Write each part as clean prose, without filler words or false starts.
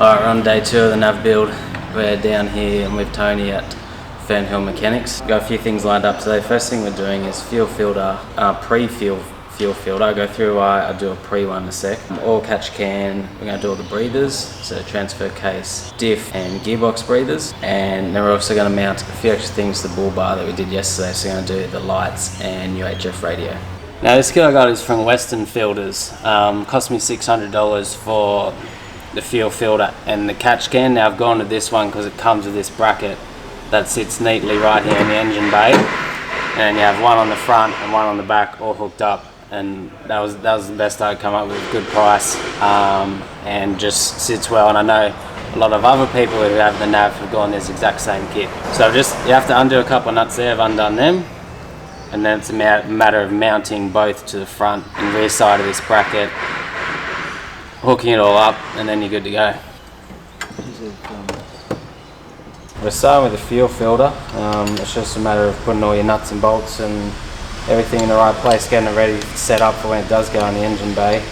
Alright, we're on day 2 of the nav build. We're down here and with Tony at Fernhill Mechanics. Got a few things lined up today. First thing we're doing is fuel filter, pre-fuel filter. I go through, I do a pre one in a sec. Oil catch can, we're going to do all the breathers, so transfer case, diff and gearbox breathers. And then we're also going to mount a few extra things to the bull bar that we did yesterday. So we're going to do the lights and UHF radio. Now this kit I got is from Western Filters. Cost me $600 for the fuel filter and the catch can. Now I've gone to this one because it comes with this bracket that sits neatly right here in the engine bay, and you have one on the front and one on the back all hooked up, and that was the best I'd come up with. Good price, and just sits well. And I know a lot of other people who have the nav have gone this exact same kit. So you have to undo a couple of nuts there. I've undone them, and then it's a matter of mounting both to the front and rear side of this bracket, hooking it all up, and then you're good to go. We're starting with the fuel filter. It's just a matter of putting all your nuts and bolts and everything in the right place, getting it ready set up for when it does go in the engine bay.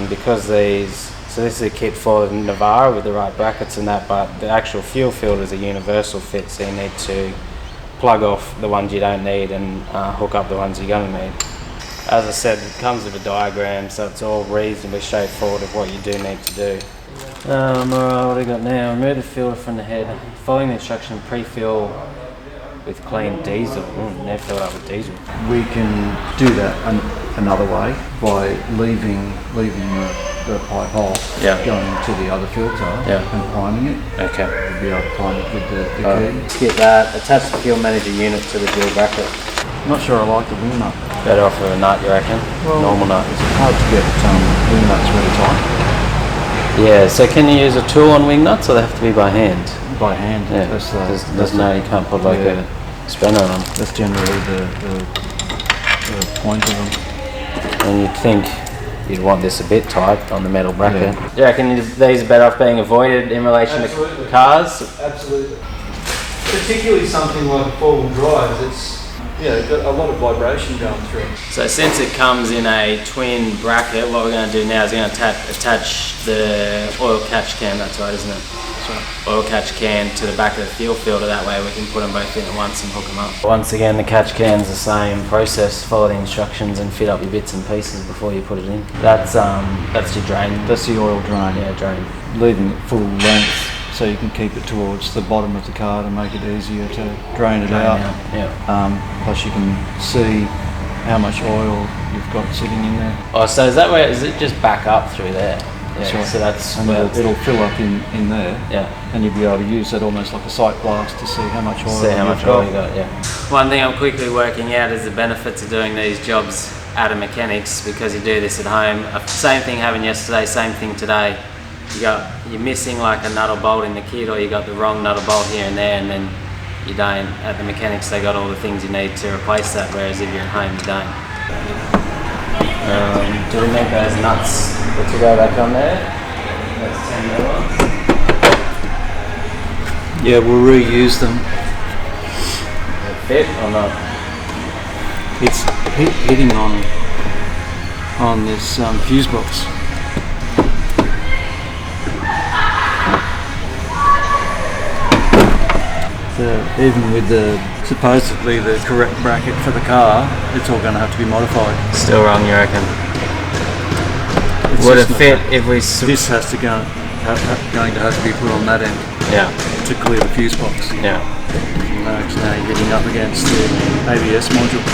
Because so this is a kit for the Navara with the right brackets and that, but the actual fuel filter is a universal fit, so you need to plug off the ones you don't need and hook up the ones you're going to need. As I said, it comes with a diagram, so it's all reasonably straightforward of what you do need to do. Alright, what do we got now? Remove the filter from the head. Following the instruction, pre-fill with clean diesel. Never filled up with diesel. We can do that another way by leaving the pipe off, going to the other filter and priming it. Okay. We'll be able to prime it with the key. Skip that. Attach the fuel manager unit to the dual bracket. I'm not sure I like the wing nut. Better off with a nut, you reckon? Well, normal nut. It's hard to get wing nuts really tight. Yeah, so can you use a tool on wing nuts, or they have to be by hand? By hand. Yeah. You can't put like a spanner on them. That's generally the point of them. And you'd think you'd want this a bit tight on the metal bracket. Yeah. Do you reckon these are better off being avoided in relation to cars? Absolutely. Particularly something like four-wheel drives, it's got a lot of vibration going through it. So since it comes in a twin bracket, what we're going to do now is we're going to attach the oil catch can, that's right, isn't it? That's right. Oil catch can to the back of the fuel filter, that way we can put them both in at once and hook them up. Once again, the catch can's the same process. Follow the instructions and fit up your bits and pieces before you put it in. That's your drain. That's the oil drain. Yeah, drain. Leaving it full length so you can keep it towards the bottom of the car to make it easier to drain it out. Yeah. Plus you can see how much oil you've got sitting in there. Oh, so is it just back up through there? That's right. So that's it'll fill up in there. Yeah. And you'll be able to use that almost like a sight blast to see how much oil you got. Yeah. One thing I'm quickly working out is the benefits of doing these jobs out of mechanics, because you do this at home. Same thing happened yesterday, same thing today. You're missing like a nut or bolt in the kit, or you got the wrong nut or bolt here and there, and then you don't. At the mechanics, they got all the things you need to replace that, whereas if you're at home, you don't. Do we make those nuts to go back on there? That's 10 mil. Yeah, we'll reuse them. They fit or not? It's hitting on this fuse box. Even with supposedly the correct bracket for the car, it's all going to have to be modified. Still wrong, you reckon? Would it fit if we... This has to going to have to be put on that end. Yeah. To clear the fuse box. Yeah. Now you're hitting up against the ABS module.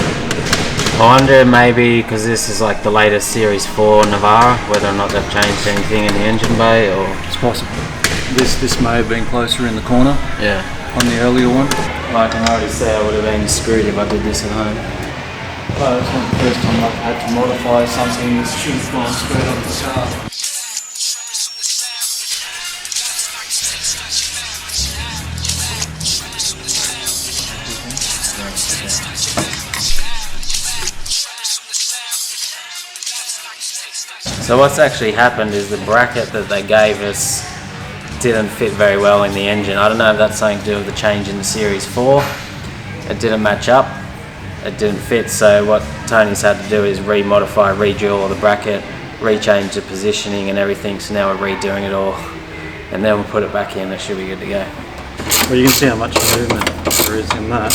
I wonder maybe, because this is like the latest Series 4 Navara, whether or not they've changed anything in the engine bay, or... It's possible. This may have been closer in the corner. Yeah. On the earlier one. Well, I can already say I would have been screwed if I did this at home. Well, it's not the first time I've had to modify something that should have gone straight onto the car. So what's actually happened is the bracket that they gave us didn't fit very well in the engine. I don't know if that's something to do with the change in the Series 4. It didn't match up, it didn't fit, so what Tony's had to do is remodify, redrill all the bracket, rechange the positioning and everything, so now we're redoing it all and then we'll put it back in. It should be good to go. Well, you can see how much movement there is in that.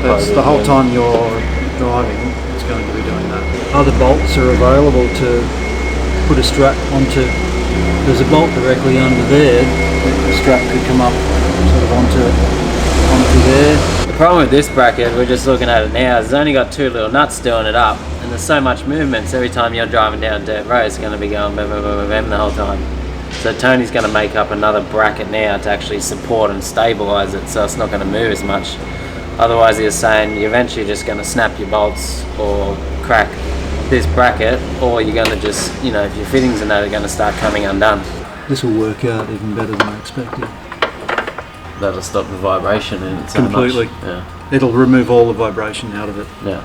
That's the whole time you're driving, it's going to be doing that. Other bolts are available to put a strap onto. There's a bolt directly under there. The strap could come up sort of onto there. The problem with this bracket, we're just looking at it now, is it's only got 2 little nuts doing it up, and there's so much movement, so every time you're driving down dirt road, it's going to be going bam, bam, bam, bam the whole time. So Tony's going to make up another bracket now to actually support and stabilise it, so it's not going to move as much. Otherwise, he was saying you're eventually just going to snap your bolts or crack this bracket, or you're going to just, you know, if your fittings and that are going to start coming undone. This will work out even better than I expected. That'll stop the vibration in it so completely. Much. Yeah. It'll remove all the vibration out of it. Yeah.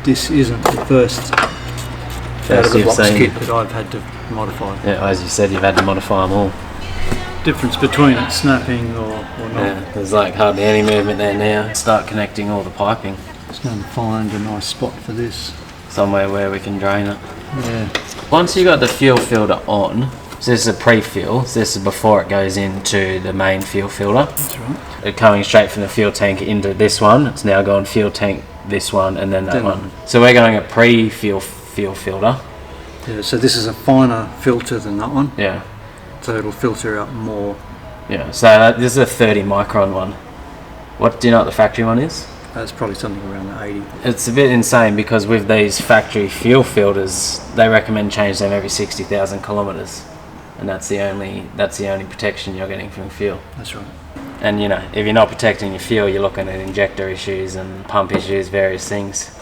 This isn't the first out of the box kit that I've had to modify. Yeah, as you said, you've had to modify them all. Difference between it snapping or not. Yeah, there's like hardly any movement there now. Start connecting all the piping. Just going to find a nice spot for this. Somewhere where we can drain it. Yeah. Once you got the fuel filter on, so this is a pre-fuel, so this is before it goes into the main fuel filter. That's right. It's coming straight from the fuel tank into this one. It's now going fuel tank, this one, and then that one. So we're going a pre-fuel filter. Yeah, so this is a finer filter than that one. Yeah. So it'll filter out more. Yeah, so this is a 30 micron one. What, do you know what the factory one is? It's probably something around the 80. It's a bit insane because with these factory fuel filters, they recommend change them every 60,000 kilometers, and that's the only protection you're getting from fuel. That's right. And you know, if you're not protecting your fuel, you're looking at injector issues and pump issues, various things.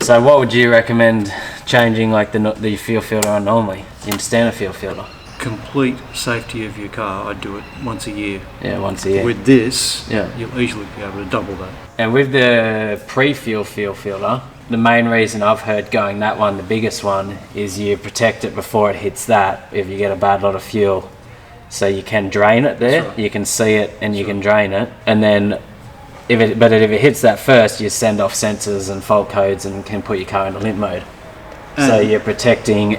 So what would you recommend changing, like the fuel filter on normally, your standard fuel filter? Complete safety of your car, I'd do it once a year. Yeah, once a year. With this, yeah, you'll easily be able to double that. And with the pre-fuel fuel filter, the main reason I've heard going that one, the biggest one, is you protect it before it hits that if you get a bad lot of fuel. So you can drain it there, right. You can see it and you can drain it. And then if it hits that first, you send off sensors and fault codes and can put your car into limp mode. So you're protecting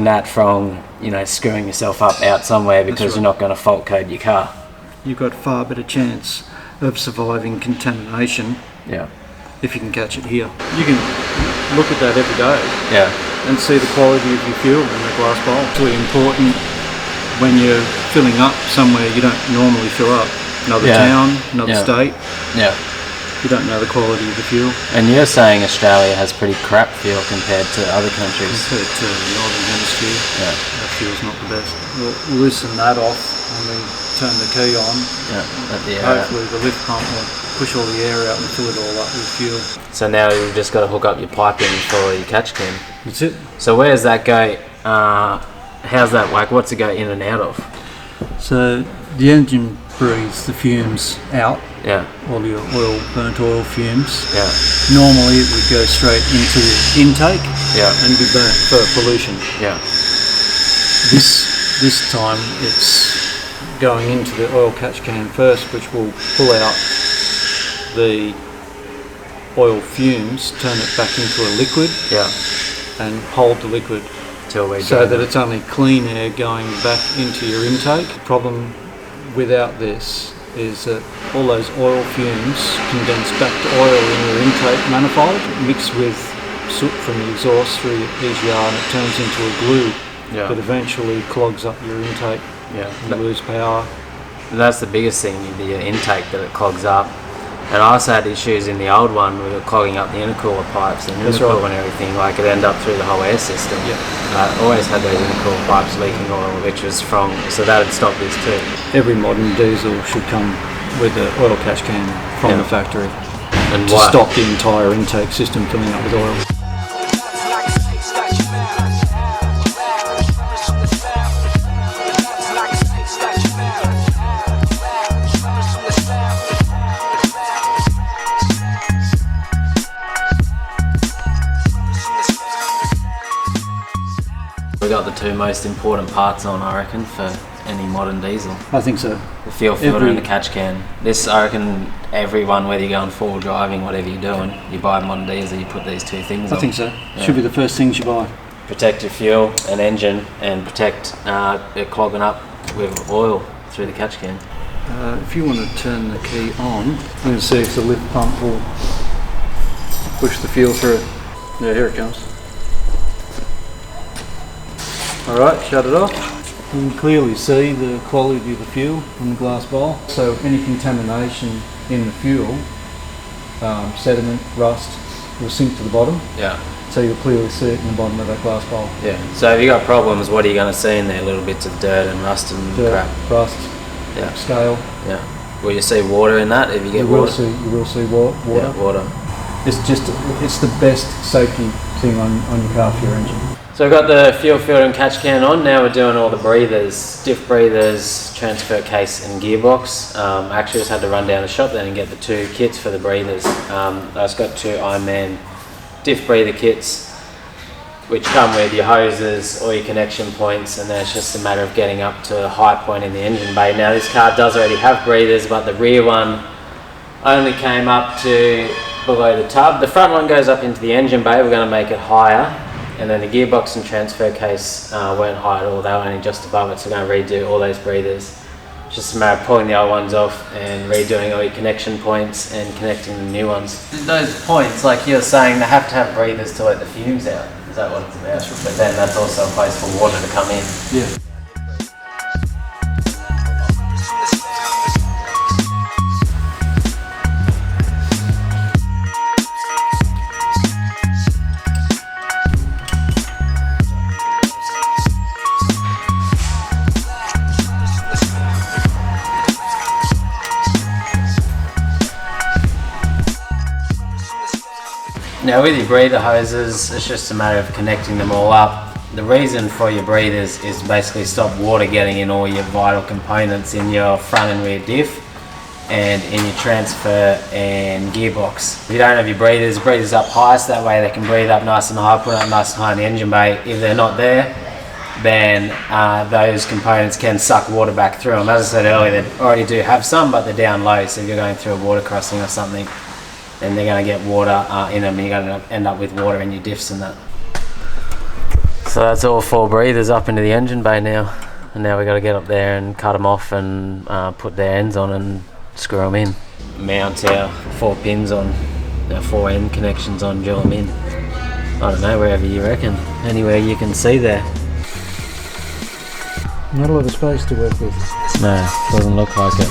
that from, you know, screwing yourself up out somewhere because you're not going to fault code your car. You've got far better chance of surviving contamination. Yeah. If you can catch it here. You can look at that every day. Yeah. And see the quality of your fuel in the glass bowl. It's really important when you're filling up somewhere you don't normally fill up. Another town, another state. Yeah. You don't know the quality of the fuel. And you're saying Australia has pretty crap fuel compared to other countries. Compared to the Northern Hemisphere, our fuel's not the best. We'll loosen that off and then turn the key on. Yeah, hopefully the lift pump will push all the air out and fill it all up with fuel. So now you've just got to hook up your piping for your catch can. That's it. So where does that go? How's that, like, what's it go in and out of? So the engine breathes the fumes out. Yeah. All your burnt oil fumes. Yeah. Normally it would go straight into the intake. Yeah. And be burnt for pollution. Yeah. This time it's going into the oil catch can first, which will pull out the oil fumes, turn it back into a liquid. Yeah. And hold the liquid so that it's only clean air going back into your intake. The problem without this is that all those oil fumes condense back to oil in your intake manifold, mixed with soot from the exhaust through your EGR, and it turns into a glue that eventually clogs up your intake. Yeah. You lose power. That's the biggest thing, the intake, that it clogs up. And I also had issues in the old one with it clogging up the intercooler pipes and intercooler and everything, like it ended up through the whole air system. Always had those intercooler pipes leaking oil, which was so that had stopped this too. Every modern diesel should come with an oil catch can from the factory and to stop the entire intake system filling up with oil. We got the two most important parts on, I reckon, for any modern diesel. I think so. The fuel filter and the catch can. This, I reckon, everyone, whether you're going forward driving, whatever you're doing, you buy a modern diesel, you put these two things on. I think so. Should be the first things you buy. protect your fuel and engine, and protect it clogging up with oil through the catch can. If you want to turn the key on, I'm going to see if the lift pump will push the fuel through. Yeah, here it comes. Alright, shut it off. You can clearly see the quality of the fuel in the glass bowl. So any contamination in the fuel, sediment, rust, will sink to the bottom. Yeah. So you'll clearly see it in the bottom of that glass bowl. Yeah. So if you got problems, what are you going to see in there? Little bits of dirt and rust and crap. Rust, Yeah. scale. Yeah. Will you see water in that if you get You water? will see water. Yeah, water. It's the best safety thing on your car for your engine. So we've got the fuel filter and catch can on. Now we're doing all the breathers, diff breathers, transfer case and gearbox. I actually just had to run down the shop then and get the 2 kits for the breathers. I just got 2 Ironman diff breather kits, which come with your hoses or your connection points, and then it's just a matter of getting up to a high point in the engine bay. Now this car does already have breathers, but the rear one only came up to below the tub. The front one goes up into the engine bay. We're going to make it higher, and then the gearbox and transfer case weren't high at all. They were only just above it, so we're going to redo all those breathers. Just a matter of pulling the old ones off and redoing all your connection points and connecting the new ones. Those points, like you're saying, they have to have breathers to let the fumes out. Is that what it's about? That's right. But then that's also a place for water to come in. Yeah. Now with your breather hoses, it's just a matter of connecting them all up. The reason for your breathers is basically stop water getting in all your vital components in your front and rear diff and in your transfer and gearbox. If you don't have your breathers up high, so that way they can breathe up nice and high, put it up nice and high in the engine bay. If they're not there, then those components can suck water back through them. As I said earlier, they already do have some, but they're down low, so if you're going through a water crossing or something, then they're going to get water in them, and you're going to end up with water in your diffs and that. So that's all 4 breathers up into the engine bay now, and now we've got to get up there and cut them off and put their ends on and screw them in. Mount our 4 pins on, our 4 end connections on, drill them in. I don't know, wherever you reckon, anywhere you can see there. Not a lot of space to work with. No, doesn't look like it.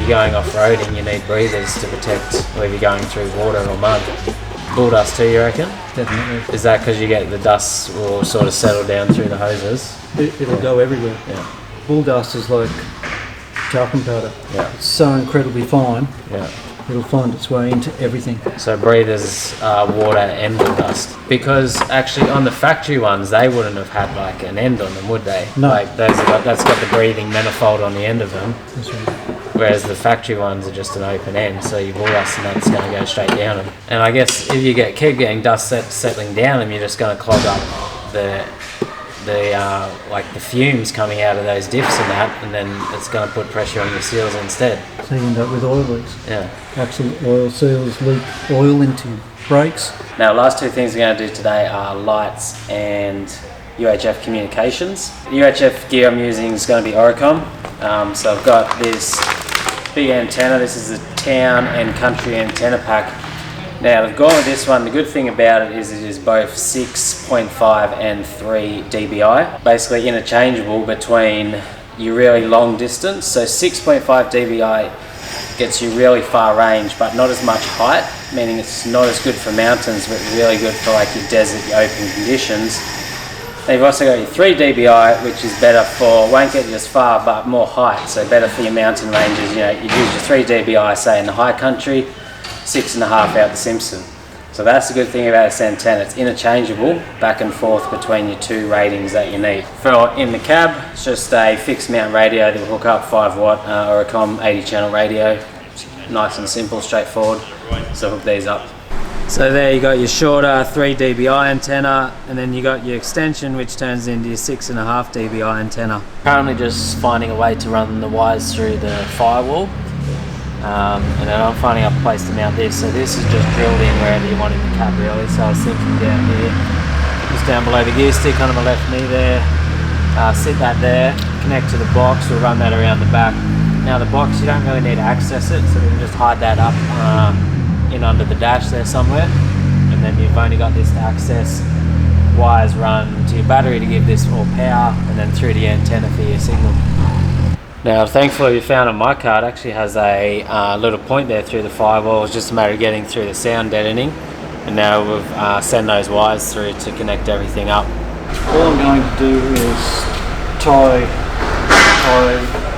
Going off-roading, you need breathers to protect whether you're going through water or mud. Bull dust too, you reckon? Definitely. Is that because you get the dust will sort of settle down through the hoses? It'll go everywhere. Yeah. Bull dust is like talcum powder. Yeah. It's so incredibly fine. Yeah. It'll find its way into everything. So breathers are water and bull dust. Because actually on the factory ones, they wouldn't have had like an end on them, would they? No. Like that's got the breathing manifold on the end of them. That's right. Whereas the factory ones are just an open end, so your bull dust and that's going to go straight down them. And I guess if you keep getting dust settling down them, you're just going to clog up the fumes coming out of those diffs and that, and then it's going to put pressure on your seals instead. So you end up with oil leaks. Yeah. Actually, oil seals leak oil into your brakes. Now, last 2 things we're going to do today are lights and UHF Communications. The UHF gear I'm using is going to be Oricom. So I've got this big antenna. This is a town and country antenna pack. Now I've gone with this one. The good thing about it is both 6.5 and 3 dBi. Basically interchangeable between your really long distance. So 6.5 dBi gets you really far range, but not as much height, meaning it's not as good for mountains, but really good for like your desert, your open conditions. Then you've also got your 3 dBi, which is better for, won't get you as far, but more height, so better for your mountain ranges. You know, you use your 3 dBi, say in the high country, 6.5 out the Simpson. So that's the good thing about this antenna. It's interchangeable back and forth between your 2 ratings that you need. For in the cab, it's just a fixed mount radio that will hook up 5 watt Oricom 80 channel radio. Nice and simple, straightforward. So hook these up. So there you got your shorter 3 dBi antenna, and then you got your extension which turns into your 6.5 dBi antenna. Currently just finding a way to run the wires through the firewall, and then I'm finding a place to mount this. So this is just drilled in wherever you want in the cab really. So I was thinking down here, just down below the gear stick on my left knee there, sit that there, connect to the box, we'll run that around the back. Now the box, you don't really need to access it, so we can just hide that up in under the dash there somewhere, and then you've only got this to access. Wires run to your battery to give this all power, and then through the antenna for your signal. Now thankfully we found on my car it actually has a little point there through the firewall. It's just a matter of getting through the sound deadening, and now we've sent those wires through to connect everything up. All I'm going to do is tie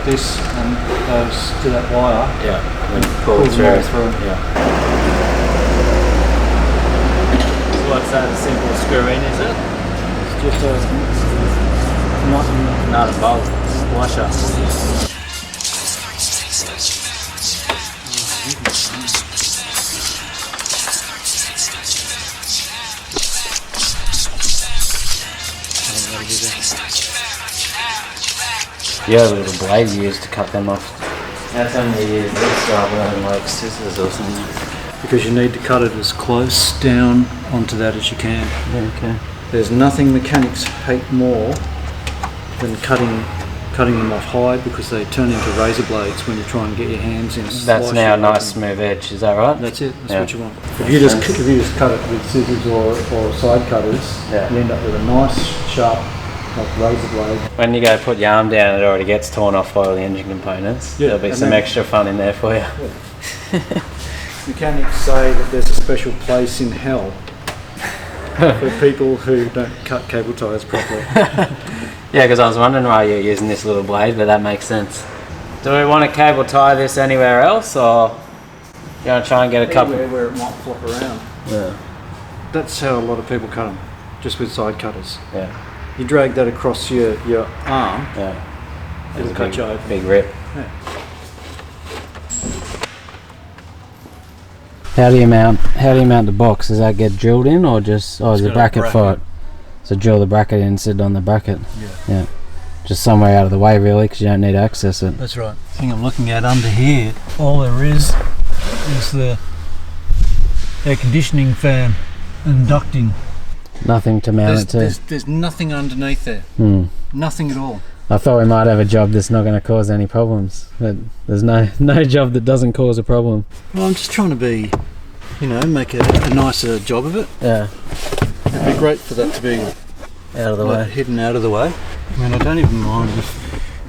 this and those to that wire. Yeah, and pull through. Yeah. So what's that? A simple screw in, is it? It's just a not a bolt, washer. You have a little blade you use to cut them off. That's only use this rather than like scissors or something. Because you need to cut it as close down onto that as you can. Yeah, okay. There's nothing mechanics hate more than cutting them off high, because they turn into razor blades when you try and get your hands in. That's now a nice smooth edge, is that right? That's it, that's what you want. If you just cut it with scissors or side cutters, you end up with a nice sharp like razor blade. When you go put your arm down, it already gets torn off by all the engine components. There'll be some extra fun in there for you. Yeah. Mechanics say that there's a special place in hell for people who don't cut cable ties properly. Yeah, because I was wondering why you're using this little blade, but that makes sense. Do we want to cable tie this anywhere else, or you want to try and get a couple? Anywhere where it might flop around. Yeah. That's how a lot of people cut them, just with side cutters. Yeah. You drag that across your arm. Yeah. It'll cut you open. Big rip. Yeah. How do you mount the box? Does that get drilled in, or just is the bracket for it? So drill the bracket in, sit on the bracket. Yeah. Just somewhere out of the way really, because you don't need to access it. That's right. The thing I'm looking at under here, all there is the air conditioning fan and ducting. Nothing to mount it to. There's nothing underneath there. Nothing at all. I thought we might have a job that's not going to cause any problems, but there's no job that doesn't cause a problem. Well, I'm just trying to be, make a nicer job of it. Yeah. It'd be great for that to be out of the way, hidden out of the way. I mean, I don't even mind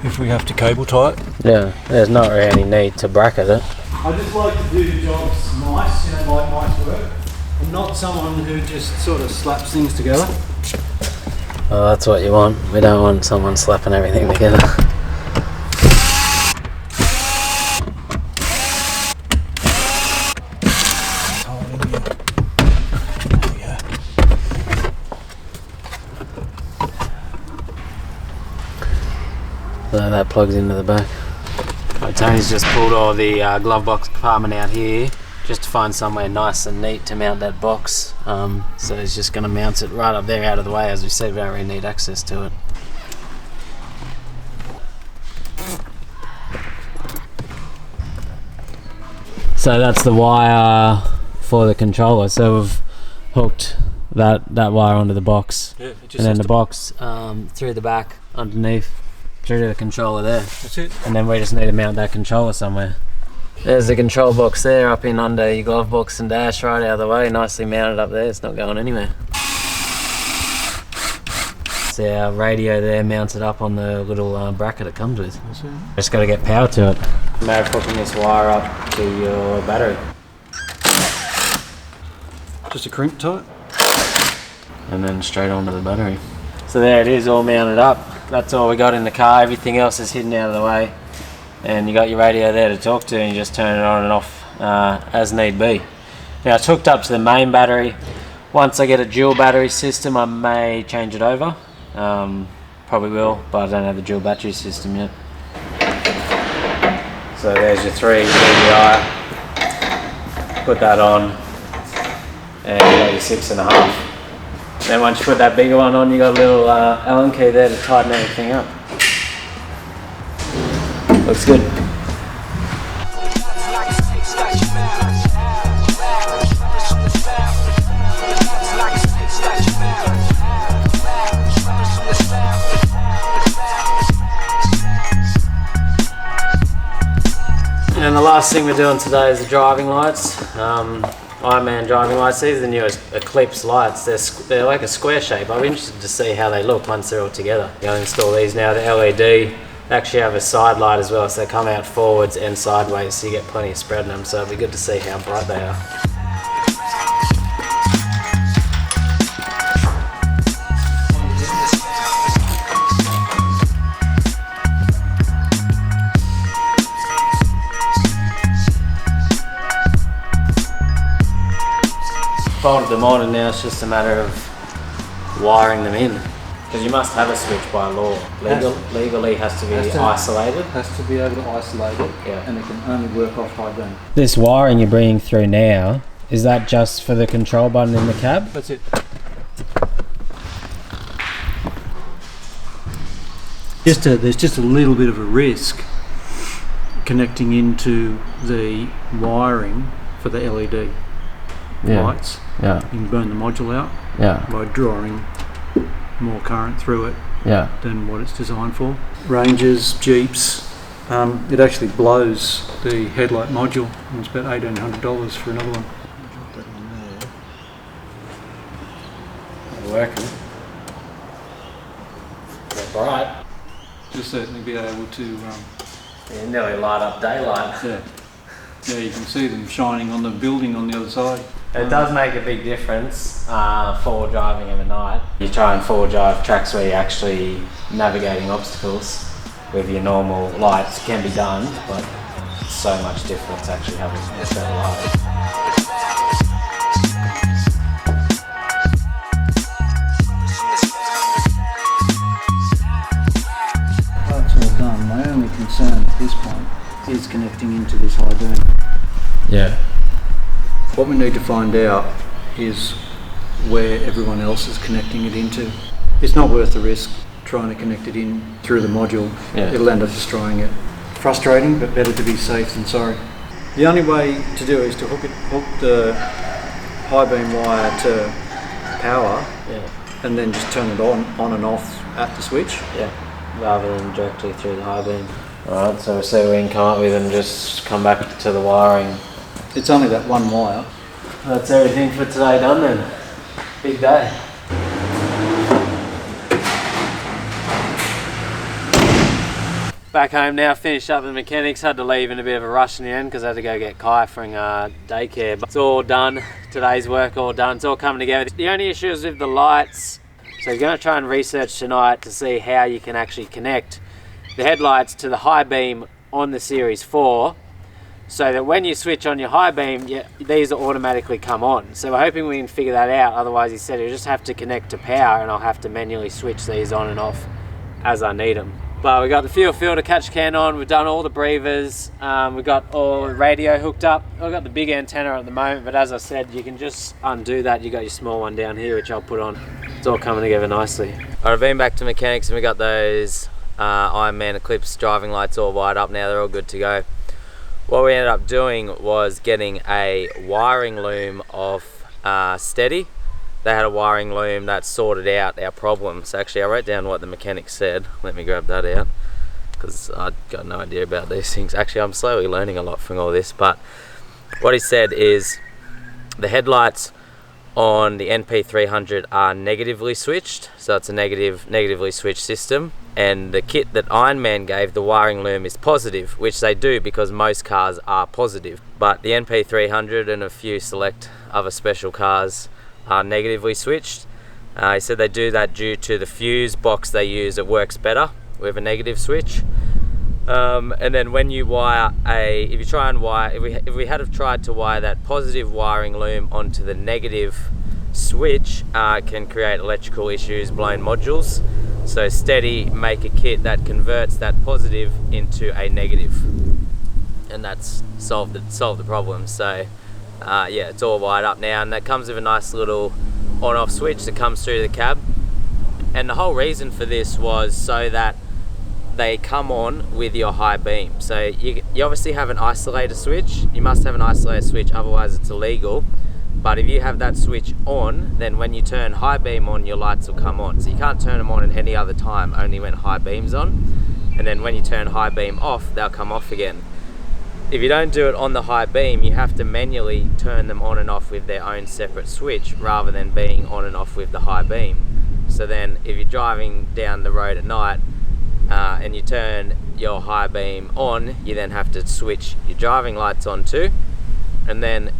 if we have to cable tie it. Yeah, there's not really any need to bracket it. I just like to do the jobs nice, like nice work. I'm not someone who just sort of slaps things together. Well, that's what you want. We don't want someone slapping everything together. So that plugs into the back. Tony's just pulled all the glove box compartment out here just to find somewhere nice and neat to mount that box. So he's just going to mount it right up there out of the way. As we said, we don't really need access to it. So that's the wire for the controller. So we've hooked that wire onto the box, and then the box through the back underneath through to the controller there. That's it. And then we just need to mount that controller somewhere. There's the control box there, up in under your glove box and dash, right out of the way, nicely mounted up there. It's not going anywhere. See our radio there mounted up on the little bracket it comes with. Just got to get power to it. Matter of hooking this wire up to your battery. Just a crimp tie it. And then straight onto the battery. So there it is, all mounted up. That's all we got in the car. Everything else is hidden out of the way. And you got your radio there to talk to, and you just turn it on and off as need be. Now it's hooked up to the main battery. Once I get a dual battery system, I may change it over. Probably will, but I don't have the dual battery system yet. So there's your 3 dBi. Put that on. and you got your 6.5. Then once you put that bigger one on, you got a little Allen key there to tighten everything up. Looks good. And the last thing we're doing today is the driving lights. Ironman driving lights. These are the newest Eclipse lights. They're like a square shape. I'm interested to see how they look once they're all together. I'm going to install these now. The LED, they actually have a side light as well, so they come out forwards and sideways, so you get plenty of spread in them. So it'll be good to see how bright they are. Bolted them on, and now it's just a matter of wiring them in, because you must have a switch by law. Legally has to be isolated. Has to be able to isolate it, yeah. And it can only work off high beam. This wiring you're bringing through now, is that just for the control button in the cab? That's it. There's just a little bit of a risk connecting into the wiring for the LED lights. Yeah. You can burn the module out by drawing more current through it than what it's designed for. Rangers, Jeeps, it actually blows the headlight module, and it's about $1,800 for another one. Working. They're bright. You'll certainly be able to... You nearly light up daylight. Yeah, you can see them shining on the building on the other side. It does make a big difference forward driving of a night. You try and forward drive tracks where you're actually navigating obstacles with your normal lights. Can be done, but so much difference actually having a better light. That's all done. My only concern at this point is connecting into this high beam. Yeah. What we need to find out is where everyone else is connecting it into. It's not worth the risk trying to connect it in through the module. Yeah. It'll end up destroying it. Frustrating, but better to be safe than sorry. The only way to do it is to hook the high beam wire to power, and then just turn it on and off at the switch. Yeah, rather than directly through the high beam. Alright, so we'll see what we can come up with and just come back to the wiring. It's only that one wire. That's everything for today done then. Big day. Back home now, finished up the mechanics. Had to leave in a bit of a rush in the end because I had to go get Kai from daycare. But it's all done. Today's work all done. It's all coming together. The only issue is with the lights. So you're going to try and research tonight to see how you can actually connect the headlights to the high beam on the Series 4, so that when you switch on your high beam, these will automatically come on. So we're hoping we can figure that out. Otherwise, he said you just have to connect to power, and I'll have to manually switch these on and off as I need them. But we got the fuel filter catch can on. We've done all the breathers. We've got all the radio hooked up. I've got the big antenna at the moment, but as I said, you can just undo that. You got your small one down here, which I'll put on. It's all coming together nicely. All right, I've been back to mechanics, and we got those Ironman Eclipse driving lights all wired up now. They're all good to go. What we ended up doing was getting a wiring loom off Steady. They had a wiring loom that sorted out our problems. Actually, I wrote down what the mechanic said. Let me grab that out, because I've got no idea about these things. Actually, I'm slowly learning a lot from all this, but what he said is the headlights on the NP300 are negatively switched, so it's a negatively switched system, and the kit that Ironman gave, the wiring loom, is positive, which they do because most cars are positive, but the NP300 and a few select other special cars are negatively switched. He said they do that due to the fuse box they use. It works better with a negative switch. And then when you wire if we had tried to wire that positive wiring loom onto the negative switch, it can create electrical issues, blown modules. So Steady make a kit that converts that positive into a negative, and that's solved the problem. So yeah, it's all wired up now, and that comes with a nice little on-off switch that comes through the cab. And the whole reason for this was so that they come on with your high beam. So you obviously have an isolator switch. You must have an isolator switch, otherwise it's illegal. But if you have that switch on, then when you turn high beam on, your lights will come on. So you can't turn them on at any other time, only when high beam's on. And then when you turn high beam off, they'll come off again. If you don't do it on the high beam, you have to manually turn them on and off with their own separate switch, rather than being on and off with the high beam. So then if you're driving down the road at night, and you turn your high beam on, you then have to switch your driving lights on too. And then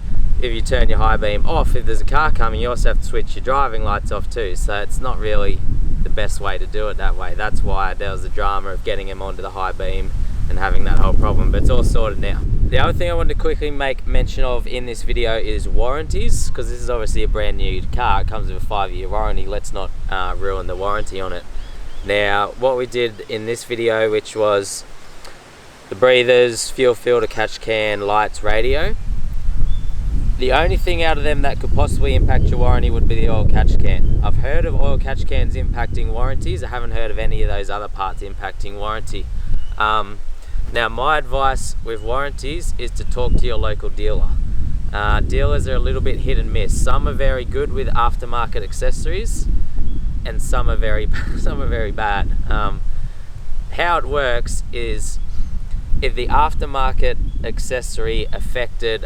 if you turn your high beam off, if there's a car coming, you also have to switch your driving lights off too. So it's not really the best way to do it that way. That's why there was the drama of getting them onto the high beam and having that whole problem, but it's all sorted now. The other thing I wanted to quickly make mention of in this video is warranties, because this is obviously a brand new car. It comes with a 5-year warranty. Let's not ruin the warranty on it. Now, what we did in this video, which was the breathers, fuel filter, catch can, lights, radio. The only thing out of them that could possibly impact your warranty would be the oil catch can. I've heard of oil catch cans impacting warranties. I haven't heard of any of those other parts impacting warranty. Now, my advice with warranties is to talk to your local dealer. Dealers are a little bit hit and miss. Some are very good with aftermarket accessories, and some are very bad. How it works is, if the aftermarket accessory affected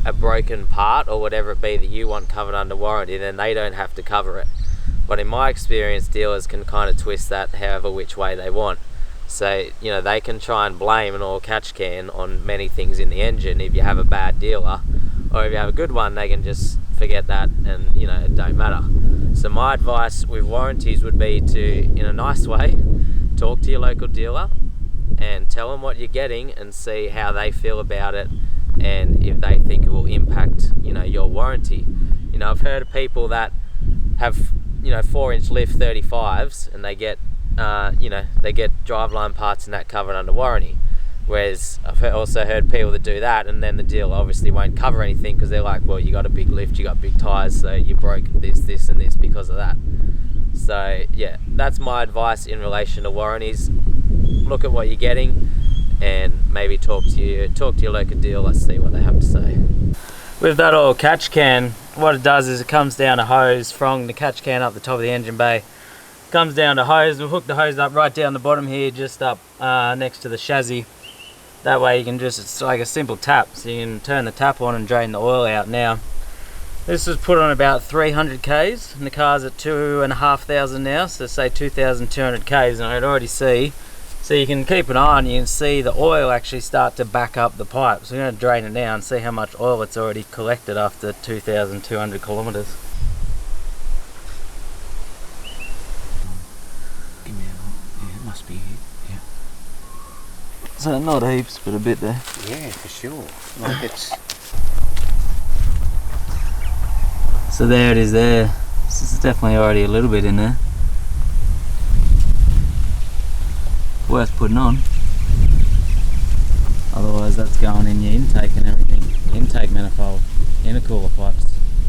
a broken part or whatever it be that you want covered under warranty, then they don't have to cover it. But in my experience, dealers can kind of twist that however which way they want. So, you know, they can try and blame an oil catch can on many things in the engine if you have a bad dealer, or if you have a good one, they can just forget that and, you know, it don't matter. So my advice with warranties would be to, in a nice way, talk to your local dealer and tell them what you're getting and see how they feel about it, and if they think it will impact, you know, your warranty. You know, I've heard of people that have, you know, 4-inch lift 35s, and they get, you know, they get driveline parts and that covered under warranty. Whereas I've also heard people that do that, and then the dealer obviously won't cover anything because they're like, well, you got a big lift, you got big tyres, so you broke this and this because of that. So yeah, that's my advice in relation to warranties. Look at what you're getting, and maybe talk to your local dealer, see what they have to say. With that oil catch can, what it does is it comes down a hose from the catch can up the top of the engine bay. Comes down to hose. We'll hook the hose up right down the bottom here, just up next to the chassis. That way you can just, it's like a simple tap, so you can turn the tap on and drain the oil out. Now, this was put on about 300 Ks, and the car's at 2,500 now, so say 2,200 Ks, and I can already see, so you can keep an eye on, you can see the oil actually start to back up the pipe. So we're going to drain it now and see how much oil it's already collected after 2,200 kilometres. Must be here, yeah. So not heaps, but a bit there. Yeah, for sure. Like it's... So there it is there. This is definitely already a little bit in there. Worth putting on. Otherwise that's going in your intake and everything. Intake manifold, intercooler pipes.